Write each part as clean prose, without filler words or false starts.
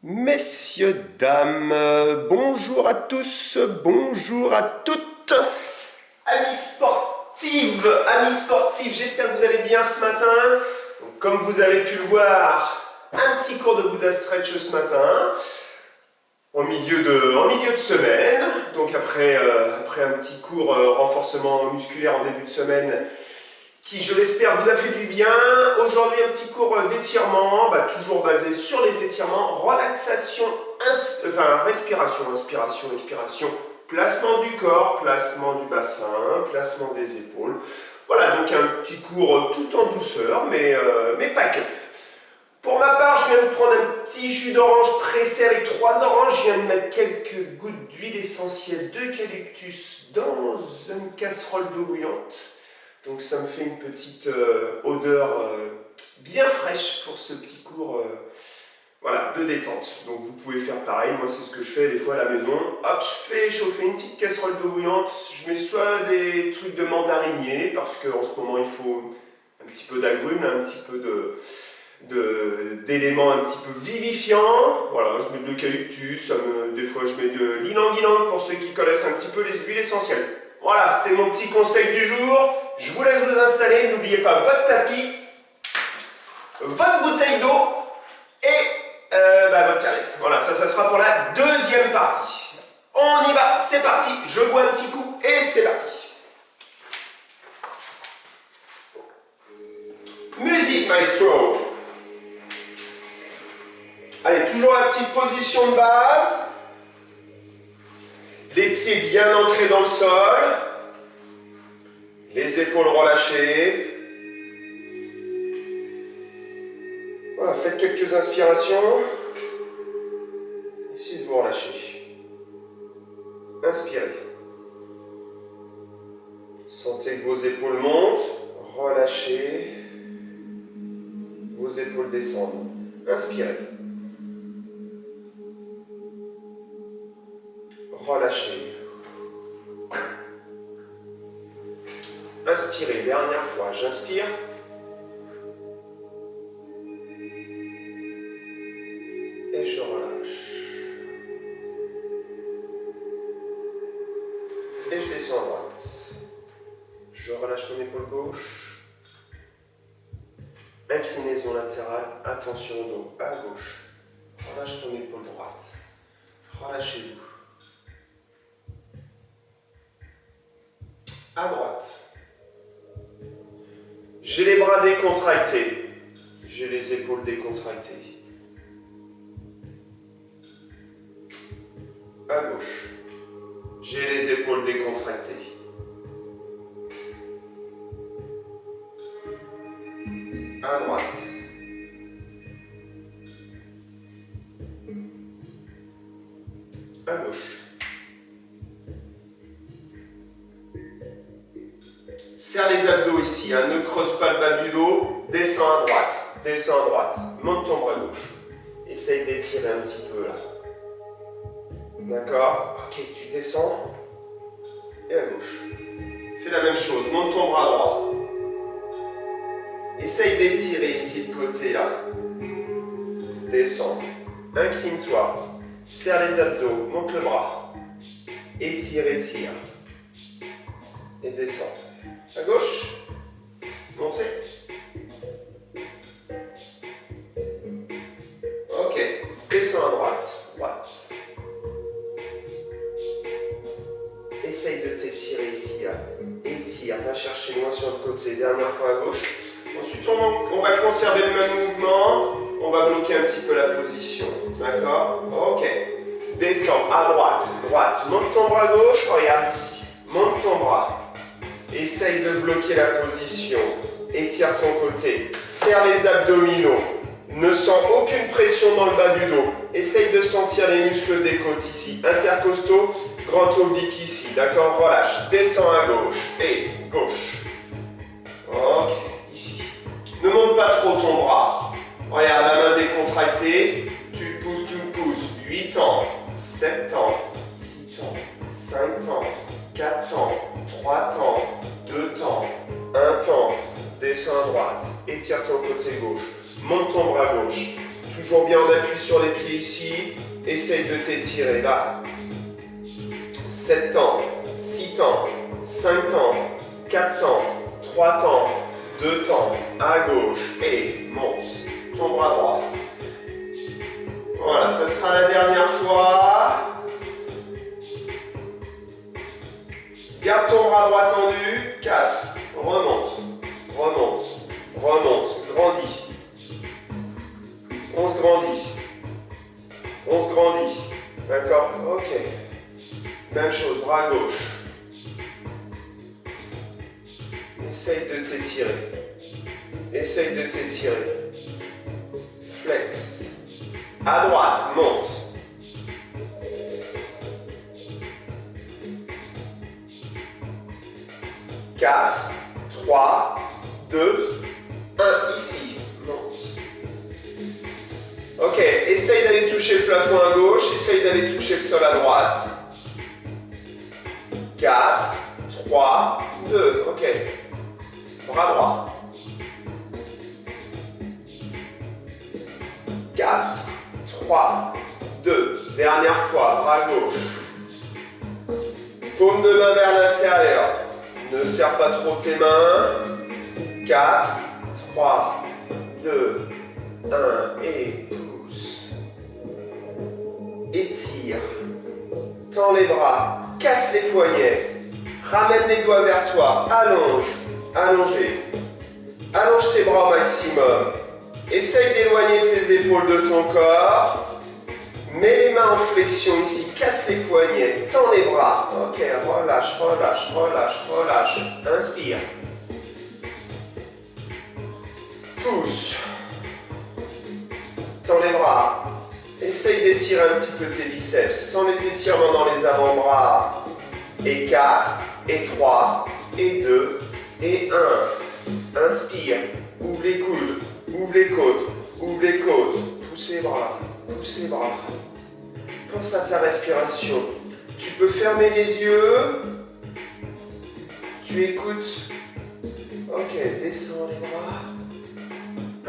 Messieurs, dames, bonjour à tous, bonjour à toutes. Amis sportifs, j'espère que vous allez bien ce matin. Donc, comme vous avez pu le voir, un petit cours de Buddha Stretch ce matin, en milieu de semaine. Donc après un petit cours renforcement musculaire en début de semaine, qui, je l'espère, vous a fait du bien. Aujourd'hui, un petit cours d'étirement, toujours basé sur les étirements, relaxation, respiration, inspiration, expiration, placement du corps, placement du bassin, placement des épaules. Voilà, donc un petit cours tout en douceur, mais pas que. Pour ma part, je viens de prendre un petit jus d'orange pressé avec 3 oranges. Je viens de mettre quelques gouttes d'huile essentielle d'eucalyptus dans une casserole d'eau bouillante. Donc ça me fait une petite odeur bien fraîche pour ce petit cours de détente. Donc vous pouvez faire pareil, moi c'est ce que je fais des fois à la maison. Hop, je fais chauffer une petite casserole d'eau bouillante, je mets soit des trucs de mandarinier, parce qu'en ce moment il faut un petit peu d'agrumes, un petit peu d'éléments un petit peu vivifiants. Voilà, je mets de l'eucalyptus, des fois je mets de l'ylang-ylang pour ceux qui connaissent un petit peu les huiles essentielles. Voilà, c'était mon petit conseil du jour. Je vous laisse vous installer. N'oubliez pas votre tapis, votre bouteille d'eau et votre serviette. Voilà, ça sera pour la deuxième partie. On y va, c'est parti. Je bois un petit coup et c'est parti. Musique, maestro. Allez, toujours la petite position de base. Les pieds bien ancrés dans le sol. Les épaules relâchées. Voilà, faites quelques inspirations. Essayez de vous relâcher. Inspirez. Sentez que vos épaules montent. Relâchez. Vos épaules descendent. Inspirez. Relâchez. Inspirez, dernière fois, j'inspire. Et je relâche. Et je descends à droite. Je relâche mon épaule gauche. Inclinaison latérale, attention au dos, à gauche. Relâche ton épaule droite. Relâchez-vous. À droite. J'ai les bras décontractés. J'ai les épaules décontractées. À gauche. J'ai les épaules décontractées. À droite. À gauche. Serre les abdos ici, hein. Ne creuse pas le bas du dos, descends à droite, monte ton bras gauche. Essaye d'étirer un petit peu là. D'accord? Ok, tu descends et à gauche. Fais la même chose, monte ton bras droit. Essaye d'étirer ici de côté là. Descends, incline-toi, serre les abdos, monte le bras. Étire, étire. Et descends. À gauche, montez. Ok, descends à droite. Essaye de t'étirer ici, là. Étire, va chercher loin sur le côté, dernière fois à gauche. Ensuite, on va conserver le même mouvement, on va bloquer un petit peu la position, d'accord? Ok, descends à droite, monte ton bras gauche, regarde ici, monte ton bras. Essaye de bloquer la position, étire ton côté, serre les abdominaux, ne sens aucune pression dans le bas du dos, essaye de sentir les muscles des côtes ici, intercostaux, grand oblique ici, d'accord, relâche, descends à gauche, et gauche, ok, ici, ne monte pas trop ton bras, regarde la main décontractée, tu pousses, 8 ans, 7 ans, 6 ans, 5 ans, 4 ans, 3 temps, 2 temps, 1 temps, descends à droite, étire ton côté gauche, monte ton bras gauche, toujours bien en appui sur les pieds ici. Essaye de t'étirer là. 7 temps, 6 temps, 5 temps, 4 temps, 3 temps, 2 temps, à gauche et monte ton bras droit. Voilà, ça sera la dernière fois. Garde ton bras droit tendu. 4, remonte, remonte, remonte, grandis. 11 grandit. 11 grandit. D'accord? Ok. Même chose, bras gauche. Essaye de t'étirer. Essaye de t'étirer. Flex. À droite, monte. Quatre, 3, 2, 1, ici. Monte. Ok, essaye d'aller toucher le plafond à gauche, essaye d'aller toucher le sol à droite. 4, 3, 2, ok. Bras droit. 4, 3, 2. Dernière fois, bras gauche. Paume de main vers l'intérieur. Ne serre pas trop tes mains. 4, 3, 2, 1 et pousse. Étire. Tends les bras. Casse les poignets. Ramène les doigts vers toi. Allonge. Allongez. Allonge tes bras au maximum. Essaye d'éloigner tes épaules de ton corps. Mets les mains en flexion ici. Casse les poignets. Tends les bras. Ok, relâche, relâche, relâche, relâche. Inspire. Pousse. Tends les bras. Essaye d'étirer un petit peu tes biceps. Sans les étirements dans les avant-bras. Et 4, et 3, et 2, et 1. Inspire. Ouvre les coudes. Ouvre les côtes. Ouvre les côtes. Pousse les bras. Pousse les bras. Pense à ta respiration. Tu peux fermer les yeux. Tu écoutes. Ok, descends les bras.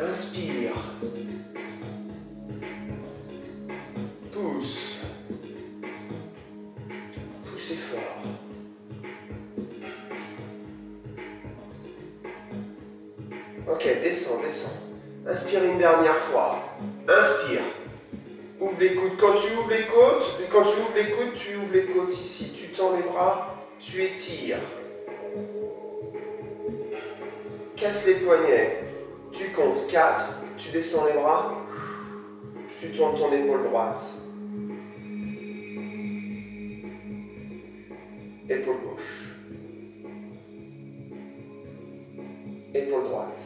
Inspire. Pousse. Poussez fort. Ok, descends, descends. Inspire une dernière fois. Inspire. Ouvre les coudes. Quand tu ouvres les côtes, tu ouvres les côtes ici. Tu tends les bras, tu étires. Casse les poignets. Tu comptes 4, tu descends les bras, tu tournes ton épaule droite. Épaule gauche. Épaule droite.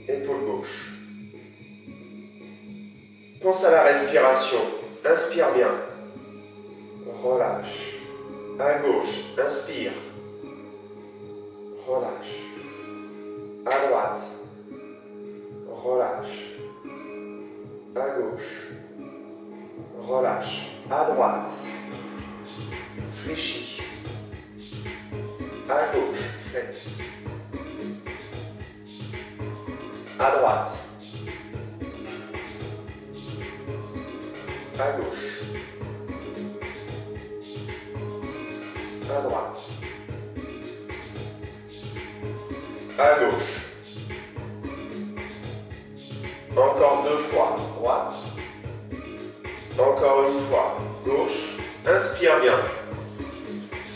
Épaule gauche. Pense à la respiration. Inspire bien. Relâche. À gauche. Inspire. Relâche. À droite. Relâche. À gauche. Relâche. À droite. Fléchis. À gauche. Flex. À droite. À gauche. À droite. À gauche. Encore 2 fois. Droite. Encore une fois. Gauche. Inspire bien.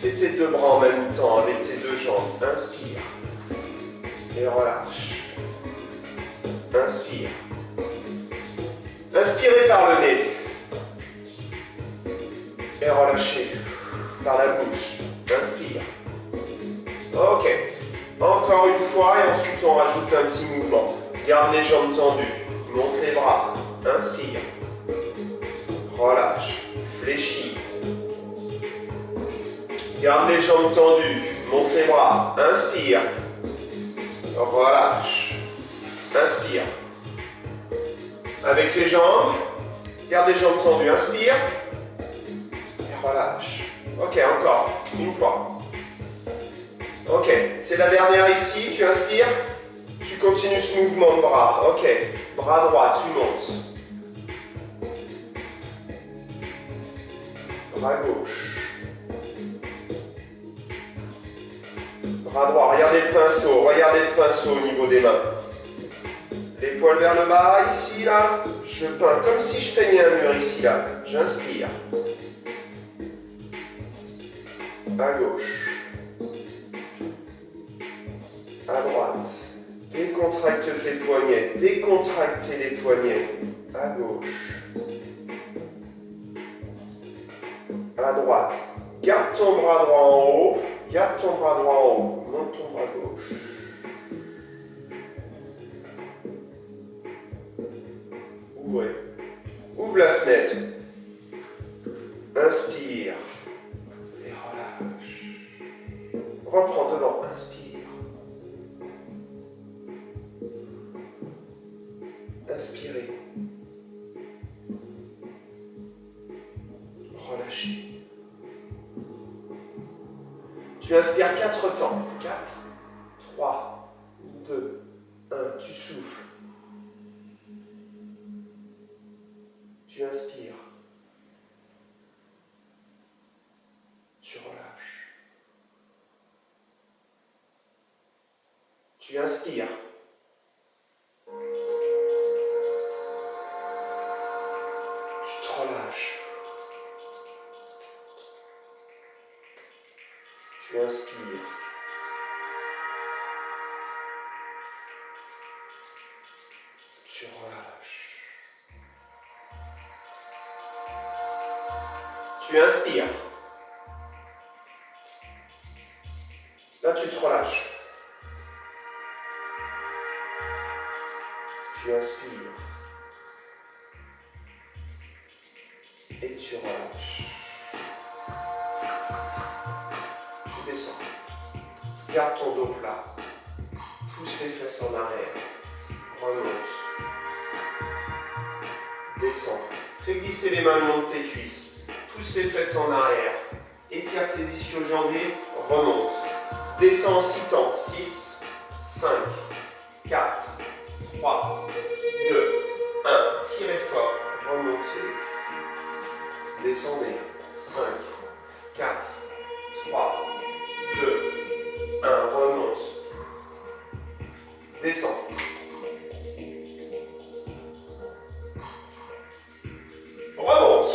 Fais tes 2 bras en même temps avec tes 2 jambes. Inspire. Et relâche. Inspire. Inspirez par le nez. Et relâchez par la bouche. Inspire. Ok. Encore une fois et ensuite on rajoute un petit mouvement. Garde les jambes tendues. Monte les bras. Inspire. Relâche. Fléchis. Garde les jambes tendues. Monte les bras. Inspire. Relâche. Inspire. Avec les jambes. Garde les jambes tendues. Inspire. Et relâche. Ok, encore. Une fois. Ok, c'est la dernière ici. Tu inspires. Tu continues ce mouvement de bras. Ok. Bras droit, tu montes. Bras gauche. Bras droit. Regardez le pinceau. Regardez le pinceau au niveau des mains. Les poils vers le bas, ici, là. Je peins comme si je peignais un mur ici, là. J'inspire. À gauche. À droite. Décontracte tes poignets. Décontractez les poignets. À gauche. À droite. Garde ton bras droit en haut. Garde ton bras droit en haut. Monte ton bras gauche. Ouvrez. Ouvre la fenêtre. Inspire. Et relâche. Reprends devant. Inspire. Inspirez. Relâchez. Tu inspires 4 temps. 4, 3, 2, 1. Tu souffles. Tu inspires. Tu relâches. Tu inspires. Tu te relâches. Tu inspires. Tu relâches. Tu inspires. Là, tu te relâches. Tu inspires. Et tu relâches. Tu descends. Garde ton dos plat. Pousse les fesses en arrière. Remonte. Descends. Fais glisser les mains le long de tes cuisses. Pousse les fesses en arrière. Étire tes ischio-jambiers. Remonte. Descends en 6 temps. 6, 5, 4, 3, 2, 1. Tirez fort. Remontez. Descendez. 5, 4, 3, 2, 1. Remonte. Descends. Remonte.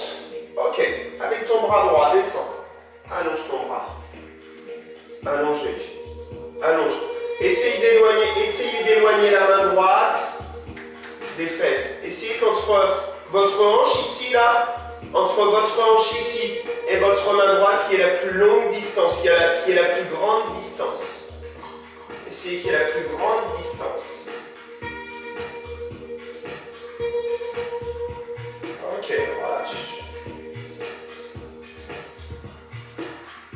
Ok. Avec ton bras droit, descends. Allonge ton bras. Allongez. Allonge. Essayez d'éloigner la main droite des fesses. Essayez qu'entre votre hanche ici, là, entre votre hanche ici et votre main droite, qui est la plus longue distance, qui est la plus grande distance. Essayez qu'il y ait la plus grande distance. Ok, relâche.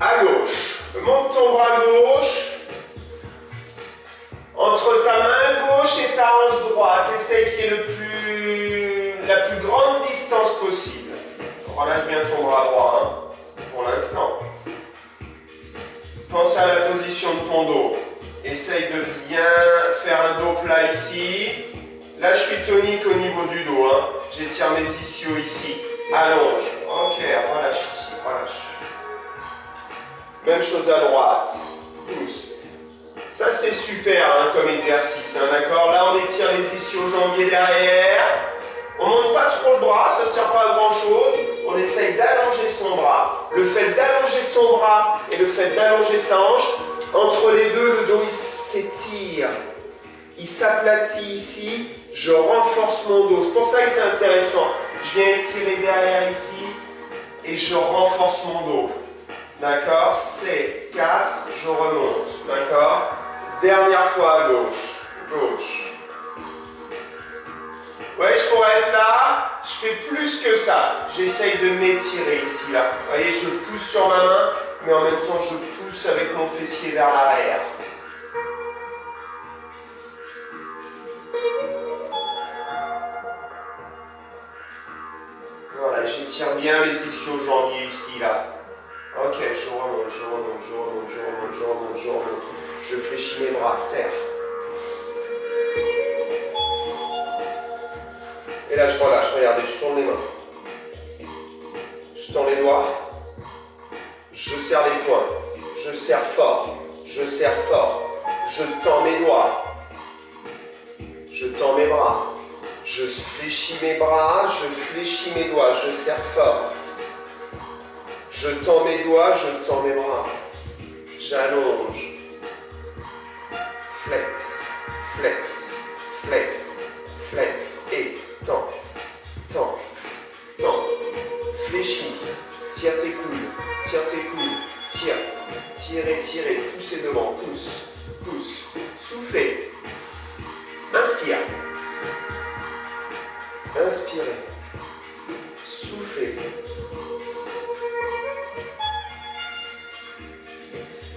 À gauche. Monte ton bras gauche. Entre ta main gauche et ta hanche droite, essaye qu'il y ait la plus grande distance possible. Relâche bien ton bras droit, hein, pour l'instant. Pense à la position de ton dos. Essaye de bien faire un dos plat ici. Là, je suis tonique au niveau du dos. Hein. J'étire mes ischios ici. Allonge. Ok, relâche ici, relâche. Même chose à droite. Pousse. Ça, c'est super hein, comme exercice. Hein, d'accord? Là, on étire les ischio-jambiers derrière. On ne monte pas trop le bras, ça ne sert pas à grand-chose. On essaye d'allonger son bras. Le fait d'allonger son bras et le fait d'allonger sa hanche, entre les deux, le dos il s'étire. Il s'aplatit ici. Je renforce mon dos. C'est pour ça que c'est intéressant. Je viens étirer derrière ici et je renforce mon dos. D'accord? C'est 4, je remonte. D'accord? Dernière fois à gauche. Gauche. Ouais, je pourrais être là. Je fais plus que ça. J'essaye de m'étirer ici, là. Vous voyez, je pousse sur ma main, mais en même temps, je pousse avec mon fessier vers l'arrière. Voilà, j'étire bien les ischio-jambiers ici, là. Ok, je remonte, je remonte, je remonte, je remonte, je remonte, je remonte. Je fléchis mes bras, serre. Et là, je relâche. Regardez, je tourne les mains. Je tends les doigts. Je serre les poings. Je serre fort. Je serre fort. Je tends mes doigts. Je tends mes bras. Je fléchis mes bras. Je fléchis mes doigts. Je serre fort. Je tends mes doigts. Je tends mes bras. J'allonge. Flex. Flex. Flex. Flex. Et tends. Tends. Tends. Fléchis. Tire tes coudes. Tire tes coudes. Tire. Tirez, tirez. Poussez devant. Pousse. Pousse. Soufflez. Inspire. Inspirez. Soufflez.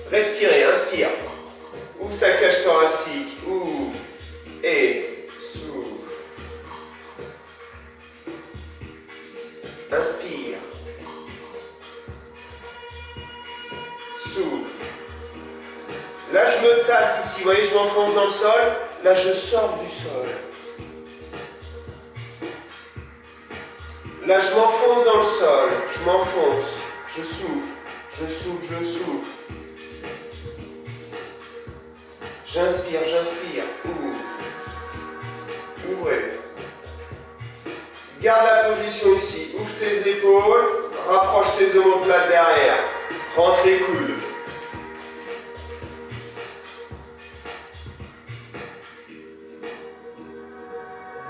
Respirez, inspire. Ouvre ta cage thoracique. Ouvre. Et souffle. Inspire. Souffle. Là, je me tasse ici. Vous voyez, je m'enfonce dans le sol. Là, je sors du sol. Là, je m'enfonce dans le sol. Je m'enfonce. Je souffle. Je souffle, je souffle. J'inspire, j'inspire. Ouvre. Ouvrez. Garde la position ici. Ouvre tes épaules. Rapproche tes omoplates derrière. Rentre les coudes.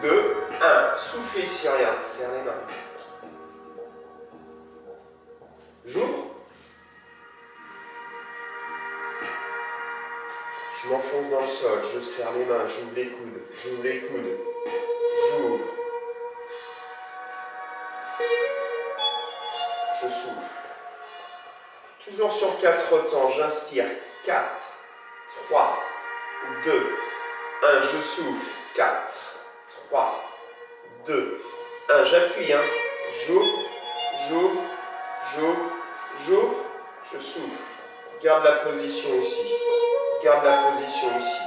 2, 1. Soufflez ici, regarde. Serre les mains. J'ouvre. Je m'enfonce dans le sol, je serre les mains, j'ouvre les coudes, j'ouvre les coudes, j'ouvre. Je souffle. Toujours sur 4 temps, j'inspire. 4, 3, 2, 1, je souffle. 4, 3, 2, 1, j'appuie. J'ouvre, j'ouvre, j'ouvre, j'ouvre, je souffle. Garde la position ici. Garde la position ici.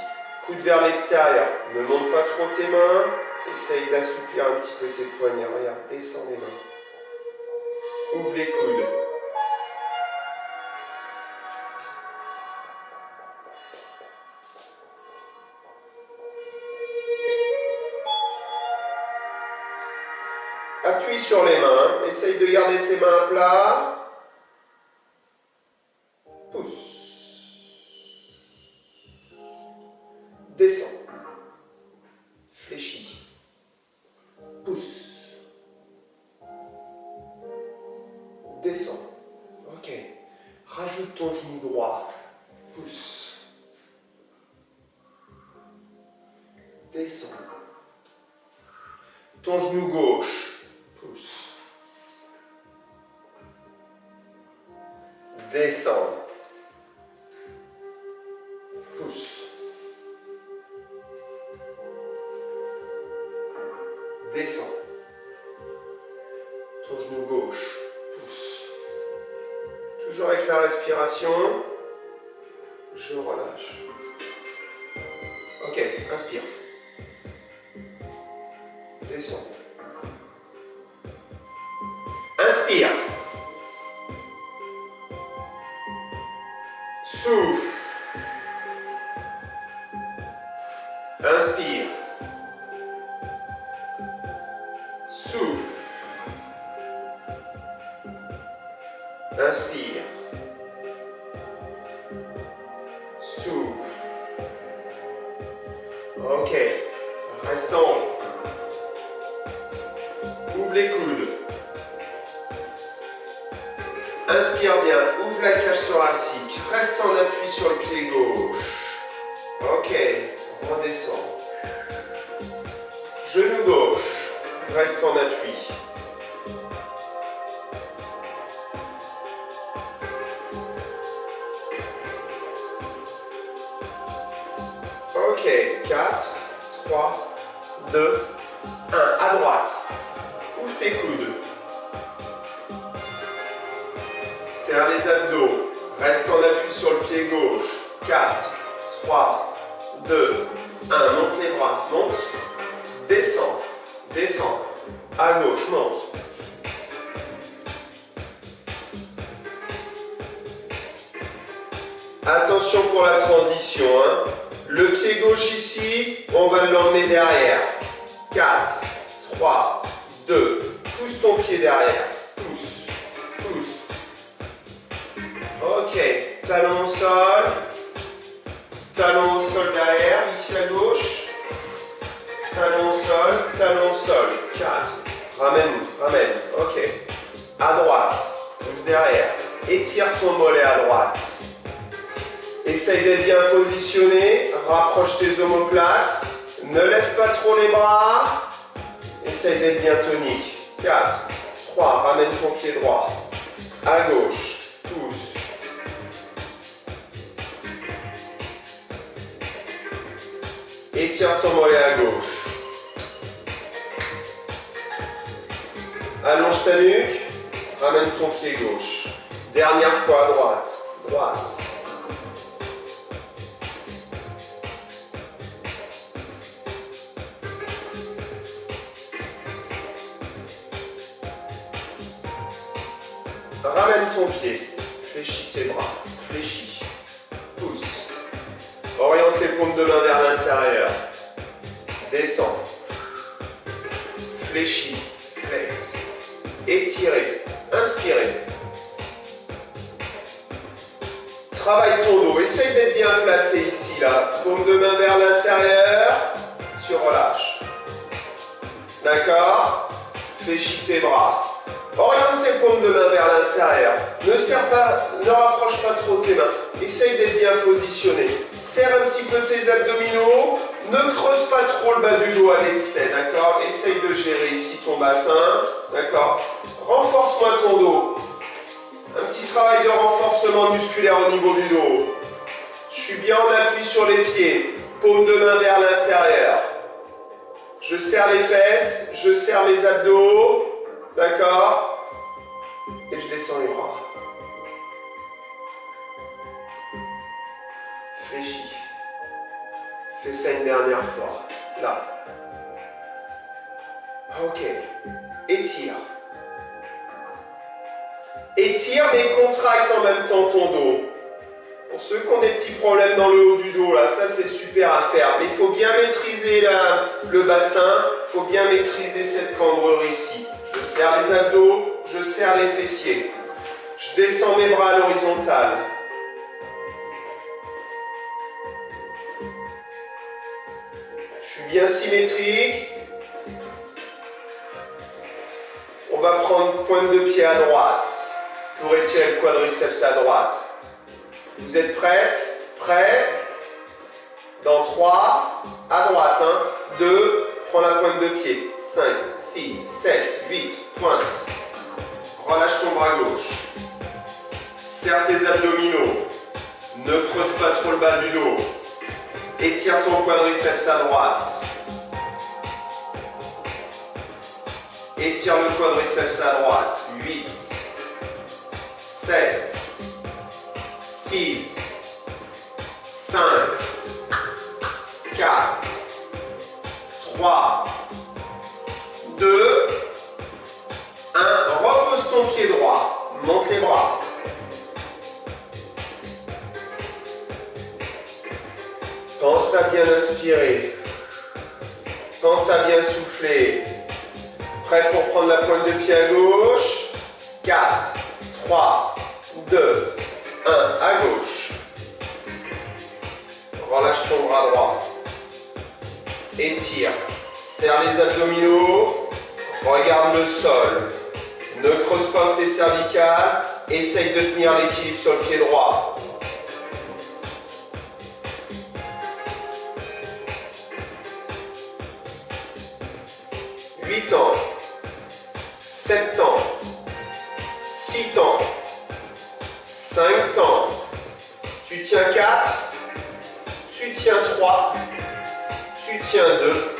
Coude vers l'extérieur. Ne monte pas trop tes mains. Essaye d'assouplir un petit peu tes poignets. Regarde, descends les mains. Ouvre les coudes. Appuie sur les mains. Essaye de garder tes mains à plat. Pousse. Descends. Fléchis. Pousse. Descends. Ok. Rajoute ton genou droit. Pousse. Descends. Ton genou gauche. Pousse. Descends. Pousse. Descends. Ton genou gauche. Pousse. Toujours avec la respiration. Je relâche. Ok, inspire. Descends. Inspire. Souffle. Inspire. Souffle. Inspire. Souffle. Ok. Reste en haut. Ouvre les coudes. Inspire bien. Ouvre la cage thoracique. Reste en appui sur le pied gauche. Ok. Redescends. Genou gauche. Reste en appui. Ok, 4, 3, 2, 1. À droite. Ouvre tes coudes. Serre les abdos. Reste en appui sur le pied gauche. 4, 3, 2, 1. Monte les bras. Monte. Descends. Descends. À gauche, monte. Attention pour la transition, hein. Le pied gauche ici, on va l'emmener derrière. 4, 3, 2, pousse ton pied derrière. Pousse, pousse. Ok, talon au sol. Talon au sol derrière, ici à gauche. Talon au sol. 4. Ramène, ramène. Ok. À droite, pousse derrière. Étire ton mollet à droite. Essaye d'être bien positionné. Rapproche tes omoplates. Ne lève pas trop les bras. Essaye d'être bien tonique. 4, 3, ramène ton pied droit. À gauche, pousse. Étire ton mollet à gauche. Allonge ta nuque. Ramène ton pied gauche. Dernière fois à droite. Droite. Ramène ton pied, fléchis tes bras, fléchis, pousse. Oriente les paumes de main vers l'intérieur. Descends. Fléchis, flex. Étirez, inspirez. Travaille ton dos, essaye d'être bien placé ici, là. Paume de main vers l'intérieur, tu relâches. D'accord? Fléchis tes bras. Oriente tes paumes de main vers l'intérieur. Ne rapproche pas trop tes mains. Essaye d'être bien positionné. Serre un petit peu tes abdominaux. Ne creuse pas trop le bas du dos à l'excès, d'accord? Essaye de gérer ici ton bassin, d'accord? Renforce-moi ton dos. Un petit travail de renforcement musculaire au niveau du dos. Je suis bien en appui sur les pieds. Paume de main vers l'intérieur. Je serre les fesses, je serre mes abdos. D'accord? Et je descends les bras. Fléchis. Fais ça une dernière fois. Là. Ok. Étire. Étire mais contracte en même temps ton dos. Pour ceux qui ont des petits problèmes dans le haut du dos, là, ça c'est super à faire. Mais il faut bien maîtriser le bassin. Il faut bien maîtriser cette cambrure ici. Je serre les abdos, je serre les fessiers. Je descends mes bras à l'horizontale. Je suis bien symétrique. On va prendre pointe de pied à droite pour étirer le quadriceps à droite. Vous êtes prêtes? Prêts? Dans 3, à droite. 2, prends la pointe de pied. 5, 6, 7, 8, pointe. Relâche ton bras gauche. Serre tes abdominaux. Ne creuse pas trop le bas du dos. Étire ton quadriceps à droite. Étire le quadriceps à droite. 8, 7, 6, 5, 4, 3, 2, 1. Repose ton pied droit. Monte les bras. Pense à bien inspirer. Pense à bien souffler. Prêt pour prendre la pointe de pied à gauche. 4, 3, 2, 1. À gauche. Relâche ton bras droit. Étire. Serre les abdominaux. Regarde le sol. Ne creuse pas tes cervicales. Essaye de tenir l'équilibre sur le pied droit. 8 ans, 7 ans, 6 ans, 5 ans. Tu tiens 4, tu tiens 3, tu tiens 2,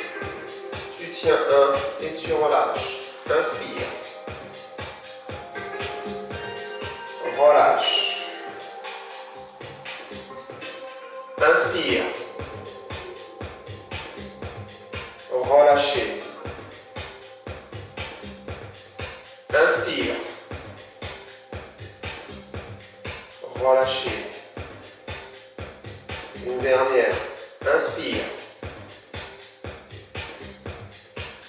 tu tiens 1 et tu relâches. Inspire. Relâche. Inspire. Relâchez. Inspire. Relâchez. Une dernière. Inspire.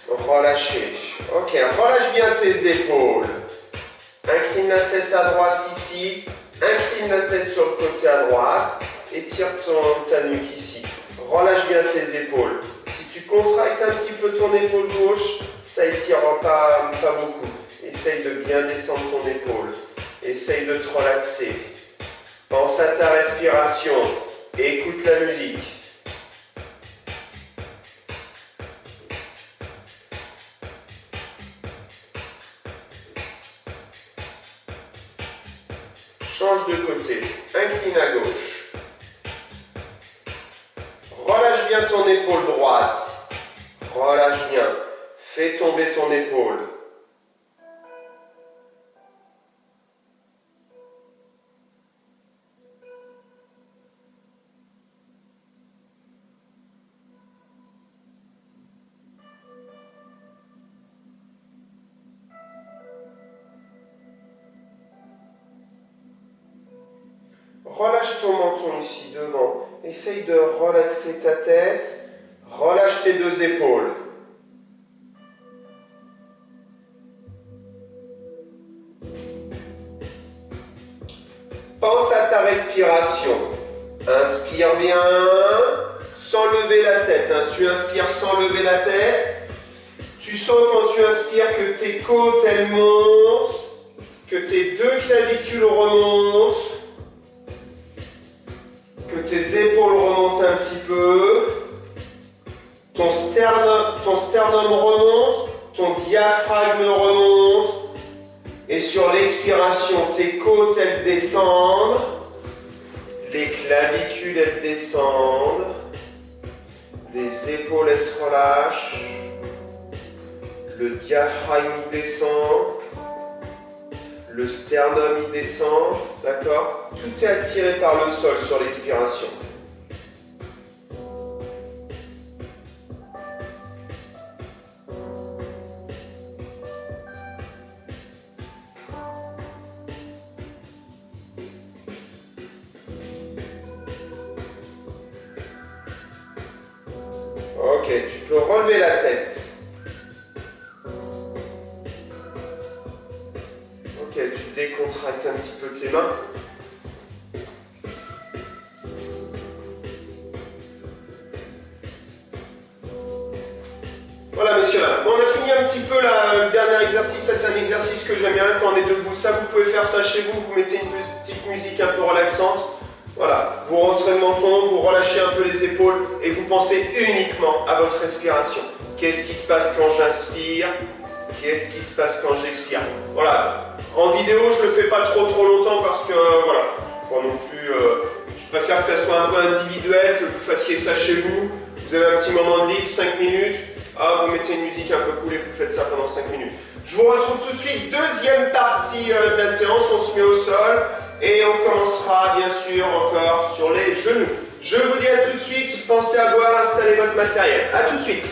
Relâchez. Ok, relâche bien tes épaules. Incline la tête à droite ici. Incline la tête sur le côté à droite. Étire ta nuque ici. Relâche bien tes épaules. Si tu contractes un petit peu ton épaule gauche, ça étirera pas beaucoup. Essaye de bien descendre ton épaule. Essaye de te relaxer. Pense à ta respiration. Écoute la musique. Change de côté. Incline à gauche. Relâche bien ton épaule droite. Relâche bien. Fais tomber ton épaule. Relâche ton menton ici devant. Essaye de relaxer ta tête. Relâche tes deux épaules. Pense à ta respiration. Inspire bien, sans lever la tête. Tu inspires sans lever la tête. Tu sens quand tu inspires que tes côtes, elles montent, que tes deux clavicules remontent, que tes épaules remontent un petit peu, ton sternum remonte, ton diaphragme remonte, et sur l'expiration, tes côtes, elles descendent, les clavicules, elles descendent, les épaules, elles se relâchent, le diaphragme, il descend, le sternum, il descend, d'accord? Tout est attiré par le sol sur l'expiration. Ok, tu peux relever la tête. Ok, tu décontractes un petit peu tes mains. Voilà, messieurs, bon, on a fini un petit peu le dernier exercice. Ça, c'est un exercice que j'aime bien quand on est debout. Ça, vous pouvez faire ça chez vous. Vous mettez une petite musique un peu relaxante. Voilà, vous rentrez le menton, vous relâchez un peu les épaules et vous pensez uniquement à votre respiration. Qu'est-ce qui se passe quand j'inspire? Qu'est-ce qui se passe quand j'expire? Voilà, en vidéo, je ne le fais pas trop longtemps parce que, voilà, pas non plus, je préfère que ça soit un peu individuel, que vous fassiez ça chez vous. Vous avez un petit moment de libre, 5 minutes. Ah, vous mettez une musique un peu cool et vous faites ça pendant 5 minutes. Je vous retrouve tout de suite, deuxième partie de la séance, on se met au sol et on commencera bien sûr encore sur les genoux. Je vous dis à tout de suite, pensez à boire, installez votre matériel. À tout de suite.